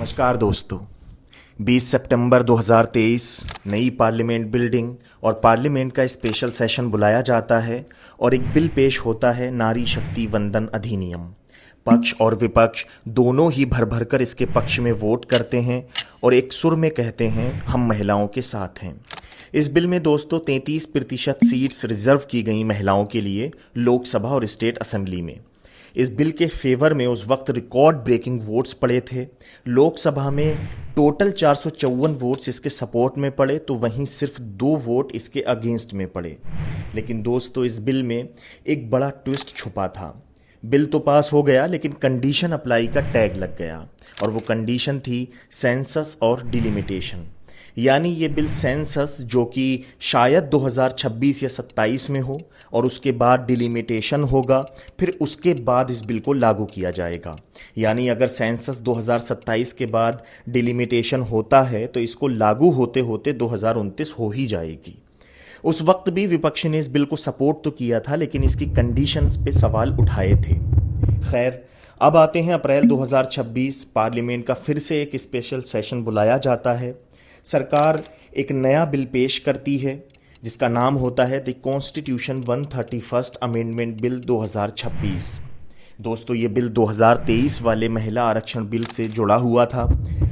नमस्कार दोस्तों। 20 सितंबर 2023 नई पार्लियामेंट बिल्डिंग और पार्लियामेंट का स्पेशल सेशन बुलाया जाता है और एक बिल पेश होता है, नारी शक्ति वंदन अधिनियम। पक्ष और विपक्ष दोनों ही भर भर कर इसके पक्ष में वोट करते हैं और एक सुर में कहते हैं हम महिलाओं के साथ हैं। इस बिल में दोस्तों 33% सीट्स रिजर्व की गई महिलाओं के लिए लोकसभा और स्टेट असेंबली में। इस बिल के फेवर में उस वक्त रिकॉर्ड ब्रेकिंग वोट्स पड़े थे। लोकसभा में टोटल 454 वोट्स इसके सपोर्ट में पड़े, तो वहीं सिर्फ 2 वोट इसके अगेंस्ट में पड़े। लेकिन दोस्तों इस बिल में एक बड़ा ट्विस्ट छुपा था। बिल तो पास हो गया, लेकिन कंडीशन अप्लाई का टैग लग गया और वो कंडीशन थी सेंसस और डिलिमिटेशन। यानी ये बिल सेंसस जो कि शायद 2026 या 27 में हो और उसके बाद डिलिमिटेशन होगा, फिर उसके बाद इस बिल को लागू किया जाएगा। यानी अगर सेंसस 2027 के बाद डिलिमिटेशन होता है तो इसको लागू होते होते 2029 हो ही जाएगी। उस वक्त भी विपक्ष ने इस बिल को सपोर्ट तो किया था, लेकिन इसकी कंडीशंस पे सवाल उठाए थे। खैर, अब आते हैं अप्रैल 2026। पार्लियामेंट का फिर से एक स्पेशल सेशन बुलाया जाता है। सरकार एक नया बिल पेश करती है जिसका नाम होता है द कॉन्स्टिट्यूशन 131 अमेंडमेंट बिल 2026। दोस्तों ये बिल 2023 वाले महिला आरक्षण बिल से जुड़ा हुआ था।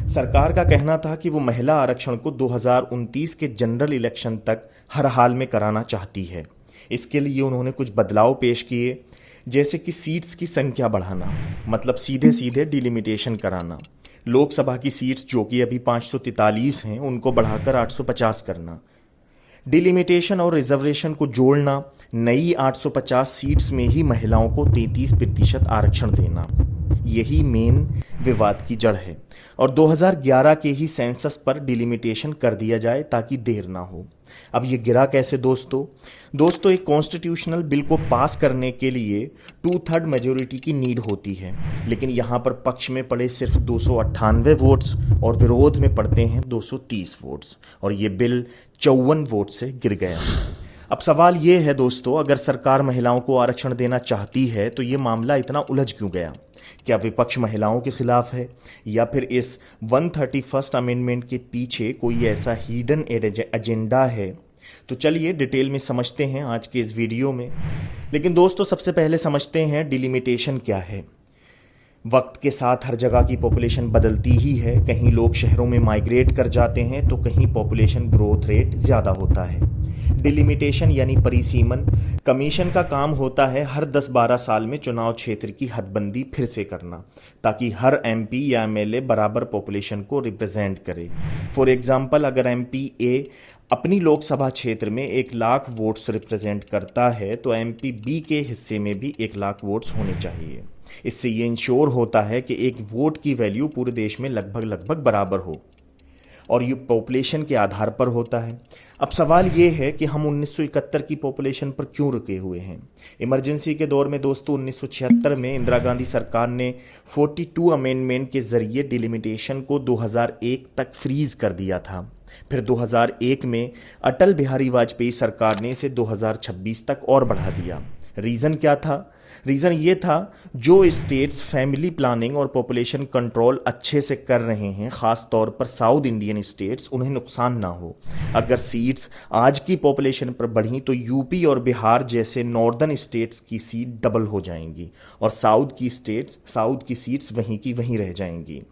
सरकार का कहना था कि वो महिला आरक्षण को 2029 के जनरल इलेक्शन तक हर हाल में कराना चाहती है। इसके लिए उन्होंने कुछ बदलाव पेश किए, जैसे कि सीट्स की संख्या बढ़ाना, मतलब सीधे सीधे डिलिमिटेशन कराना। लोकसभा की सीट्स जो कि अभी 543 हैं उनको बढ़ाकर 850 करना। डिलिमिटेशन और रिजर्वेशन को जोड़ना, नई 850 सीट्स में ही महिलाओं को 33% आरक्षण देना। यही मेन विवाद की जड़ है और 2011 के ही सेंसस पर डिलिमिटेशन कर दिया जाए ताकि देर ना हो। अब ये गिरा कैसे दोस्तों एक कॉन्स्टिट्यूशनल बिल को पास करने के लिए 2/3 मेजोरिटी की नीड होती है, लेकिन यहाँ पर पक्ष में पड़े सिर्फ 298 वोट्स और विरोध में पड़ते हैं 230 वोट्स और ये बिल 54 वोट से गिर गया। अब सवाल ये है दोस्तों, अगर सरकार महिलाओं को आरक्षण देना चाहती है तो ये मामला इतना उलझ क्यों गया? क्या विपक्ष महिलाओं के खिलाफ है या फिर इस 131 अमेंडमेंट के पीछे कोई ऐसा हिडन एजेंडा है? तो चलिए डिटेल में समझते हैं आज के इस वीडियो में। लेकिन दोस्तों सबसे पहले समझते हैं डिलिमिटेशन क्या है। वक्त के साथ हर जगह की पॉपुलेशन बदलती ही है। कहीं लोग शहरों में माइग्रेट कर जाते हैं तो कहीं पॉपुलेशन ग्रोथ रेट ज़्यादा होता है। डिलिमिटेशन यानी परिसीमन कमीशन का काम होता है हर 10-12 साल में चुनाव क्षेत्र की हदबंदी फिर से करना, ताकि हर एमपी या एमएलए बराबर पॉपुलेशन को रिप्रेजेंट करे। फॉर एग्जांपल, अगर एमपी ए अपनी लोकसभा क्षेत्र में 1 लाख वोट्स रिप्रेजेंट करता है तो एमपी बी के हिस्से में भी 1 लाख वोट्स होने चाहिए। इससे ये इंश्योर होता है कि एक वोट की वैल्यू पूरे देश में लगभग बराबर हो और ये पॉपुलेशन के आधार पर होता है। अब सवाल ये है कि हम 1971 की पॉपुलेशन पर क्यों रुके हुए हैं? इमरजेंसी के दौर में दोस्तों 1976 में इंदिरा गांधी सरकार ने 42 अमेंडमेंट के जरिए डिलिमिटेशन को 2001 तक फ्रीज कर दिया था। फिर 2001 में अटल बिहारी वाजपेयी सरकार ने इसे 2026 तक और बढ़ा दिया। रीज़न क्या था? रीज़न ये था, जो स्टेट्स फैमिली प्लानिंग और पॉपुलेशन कंट्रोल अच्छे से कर रहे हैं, ख़ास तौर पर साउथ इंडियन स्टेट्स, उन्हें नुकसान ना हो। अगर सीट्स आज की पॉपुलेशन पर बढ़ी तो यूपी और बिहार जैसे नॉर्दर्न स्टेट्स की सीट डबल हो जाएंगी और साउथ की सीट्स वहीं की वहीं रह जाएंगी।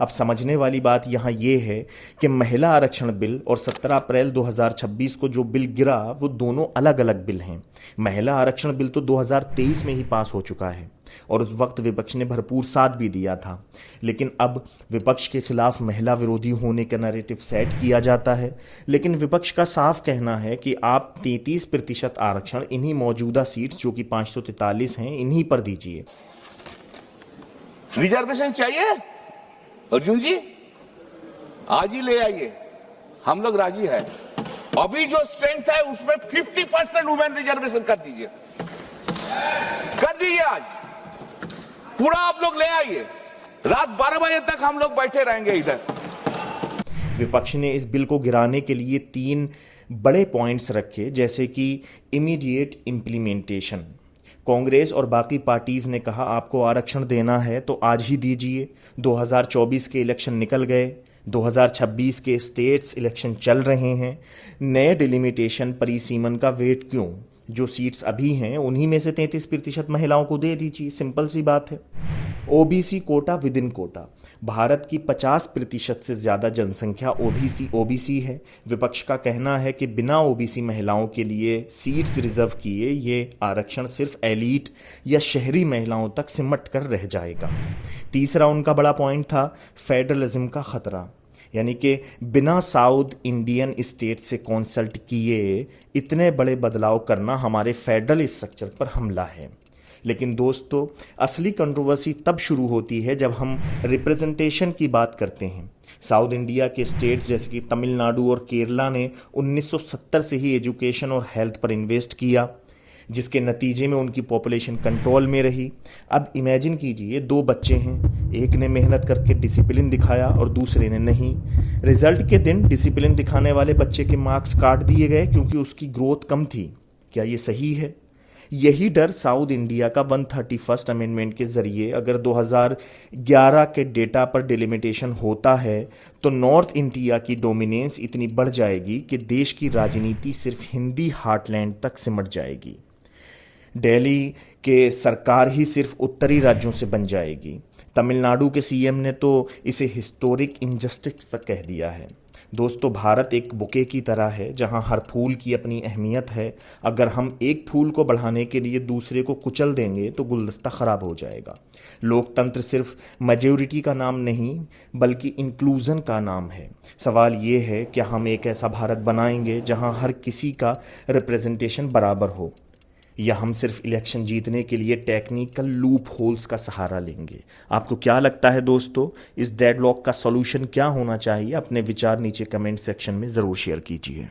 अब समझने वाली बात यहाँ ये है कि महिला आरक्षण बिल और 17 अप्रैल 2026 को जो बिल गिरा वो दोनों अलग अलग बिल हैं। महिला आरक्षण बिल तो 2023 में ही पास हो चुका है और उस वक्त विपक्ष ने भरपूर साथ भी दिया था, लेकिन अब विपक्ष के खिलाफ महिला विरोधी होने का नैरेटिव सेट किया जाता है। लेकिन विपक्ष का साफ कहना है कि आप 33% आरक्षण इन्हीं मौजूदा सीट्स जो कि 543 हैं इन्हीं पर दीजिए। रिजर्वेशन चाहिए अर्जुन जी, आज ही ले आइए, हम लोग राजी है। अभी जो स्ट्रेंथ है उसमें 50% वुमेन रिजर्वेशन कर दीजिए, आज पूरा आप लोग ले आइए। रात 12 बजे तक हम लोग बैठे रहेंगे इधर। विपक्ष ने इस बिल को गिराने के लिए 3 बड़े पॉइंट्स रखे, जैसे कि इमीडिएट इम्प्लीमेंटेशन। कांग्रेस और बाकी पार्टीज ने कहा आपको आरक्षण देना है तो आज ही दीजिए। 2024 के इलेक्शन निकल गए, 2026 के स्टेट्स इलेक्शन चल रहे हैं। नए डिलिमिटेशन परिसीमन का वेट क्यों? जो सीट्स अभी हैं उन्हीं में से 33% महिलाओं को दे दीजिए, सिंपल सी बात है। OBC quota within quota, Bharat की 50% से ज़्यादा जनसंख्या ओबीसी है। विपक्ष का कहना है कि बिना ओबीसी महिलाओं के लिए सीट्स रिजर्व किए ये आरक्षण सिर्फ एलीट या शहरी महिलाओं तक सिमट कर रह जाएगा। तीसरा उनका बड़ा पॉइंट था फेडरलिज्म का खतरा, यानी कि बिना साउथ इंडियन स्टेट से कंसल्ट किए इतने बड़े बदलाव करना हमारे फेडरल स्ट्रक्चर पर हमला है। लेकिन दोस्तों, असली कंट्रोवर्सी तब शुरू होती है जब हम रिप्रेजेंटेशन की बात करते हैं। साउथ इंडिया के स्टेट्स जैसे कि तमिलनाडु और केरला ने 1970 से ही एजुकेशन और हेल्थ पर इन्वेस्ट किया, जिसके नतीजे में उनकी पॉपुलेशन कंट्रोल में रही। अब इमेजिन कीजिए, 2 बच्चे हैं, एक ने मेहनत करके डिसिप्लिन दिखाया और दूसरे ने नहीं। रिजल्ट के दिन डिसिप्लिन दिखाने वाले बच्चे के मार्क्स काट दिए गए क्योंकि उसकी ग्रोथ कम थी। क्या ये सही है? यही डर साउथ इंडिया का 131st अमेंडमेंट के जरिए अगर 2011 के डेटा पर डिलिमिटेशन होता है तो नॉर्थ इंडिया की डोमिनेंस इतनी बढ़ जाएगी कि देश की राजनीति सिर्फ हिंदी हार्टलैंड तक सिमट जाएगी। दिल्ली के सरकार ही सिर्फ उत्तरी राज्यों से बन जाएगी। तमिलनाडु के सीएम ने तो इसे हिस्टोरिक इनजस्टिस तक कह दिया है। दोस्तों, भारत एक बुके की तरह है जहां हर फूल की अपनी अहमियत है। अगर हम एक फूल को बढ़ाने के लिए दूसरे को कुचल देंगे तो गुलदस्ता खराब हो जाएगा। लोकतंत्र सिर्फ मेजॉरिटी का नाम नहीं बल्कि इंक्लूजन का नाम है। सवाल ये है, क्या हम एक ऐसा भारत बनाएंगे जहां हर किसी का रिप्रेजेंटेशन बराबर हो, या हम सिर्फ इलेक्शन जीतने के लिए टेक्निकल लूप होल्स का सहारा लेंगे? आपको क्या लगता है दोस्तों, इस डेडलॉक का सॉल्यूशन क्या होना चाहिए? अपने विचार नीचे कमेंट सेक्शन में ज़रूर शेयर कीजिए।